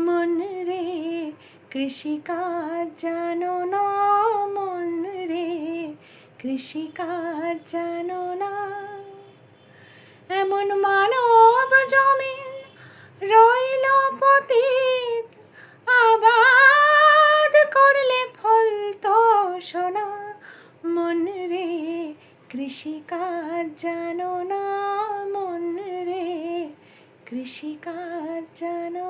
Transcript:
মন রে কৃষিকাজ জানো না, মন রে কৃষিকাজ জানো না। এমন মানব জমিন রইল পতিত, আবাদ করলে ফল তো সোনা। মন রে কৃষিকাজ জানো না, মন রে কৃষিকাজ জানো